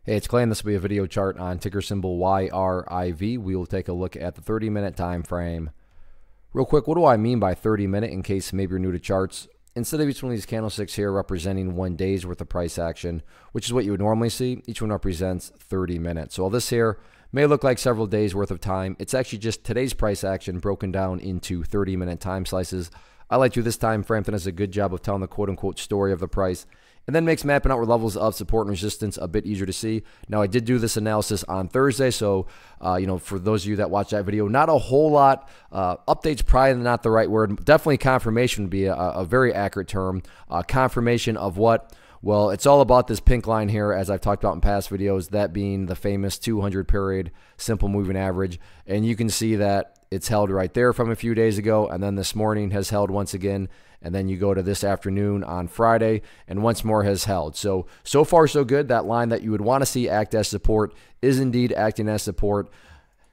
Hey, it's Clay, and this will be a video chart on ticker symbol YRIV. We will take a look at the 30-minute time frame. Real quick, what do I mean by 30-minute in case maybe you're new to charts? Instead of each one of these candlesticks here representing 1 day's worth of price action, which is what you would normally see, each one represents 30 minutes. So all this here may look like several days worth of time. It's actually just today's price action broken down into 30-minute time slices. I like to this time frame that does a good job of telling the quote-unquote story of the price, and then makes mapping out where levels of support and resistance a bit easier to see. Now, I did do this analysis on Thursday, so for those of you that watch that video, not a whole lot. Update's probably not the right word. Definitely confirmation would be a very accurate term. Confirmation of what? Well, it's all about this pink line here, as I've talked about in past videos, that being the famous 200 period simple moving average. And you can see that it's held right there from a few days ago, and then this morning has held once again. And then you go to this afternoon on Friday, and once more has held. So far so good. That line that you would want to see act as support is indeed acting as support.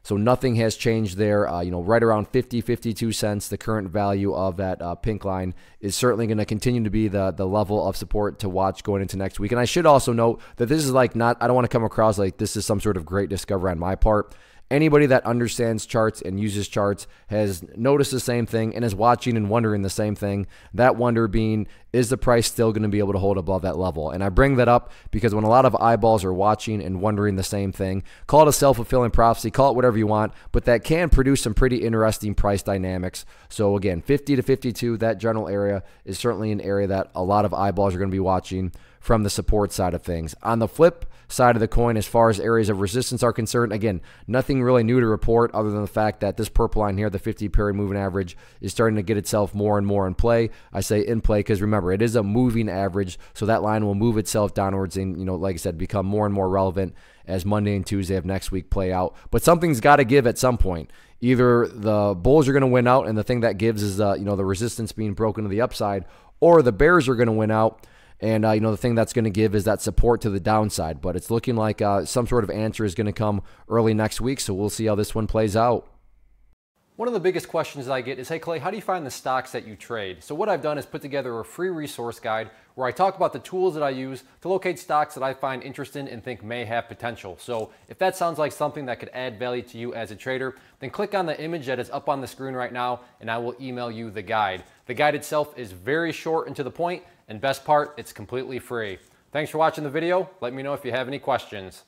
So nothing has changed there. Right around 52 cents, the current value of that pink line is certainly going to continue to be the level of support to watch going into next week. And I should also note that this is I don't want to come across like this is some sort of great discovery on my part. Anybody that understands charts and uses charts has noticed the same thing and is watching and wondering the same thing. That wonder being, is the price still going to be able to hold above that level? And I bring that up because when a lot of eyeballs are watching and wondering the same thing, call it a self-fulfilling prophecy, call it whatever you want, but that can produce some pretty interesting price dynamics. So again, 50 to 52, that general area is certainly an area that a lot of eyeballs are going to be watching from the support side of things. On the flip side of the coin, as far as areas of resistance are concerned, again, nothing really new to report other than the fact that this purple line here, the 50-period moving average, is starting to get itself more and more in play. I say in play because remember, it is a moving average, so that line will move itself downwards and, like I said, become more and more relevant as Monday and Tuesday of next week play out. But something's got to give at some point. Either the bulls are going to win out, and the thing that gives is the resistance being broken to the upside, or the bears are going to win out. And, the thing that's going to give is that support to the downside. But it's looking like some sort of answer is going to come early next week, so we'll see how this one plays out. One of the biggest questions I get is, hey Clay, how do you find the stocks that you trade? So what I've done is put together a free resource guide where I talk about the tools that I use to locate stocks that I find interesting and think may have potential. So if that sounds like something that could add value to you as a trader, then click on the image that is up on the screen right now and I will email you the guide. The guide itself is very short and to the point, and best part, it's completely free. Thanks for watching the video. Let me know if you have any questions.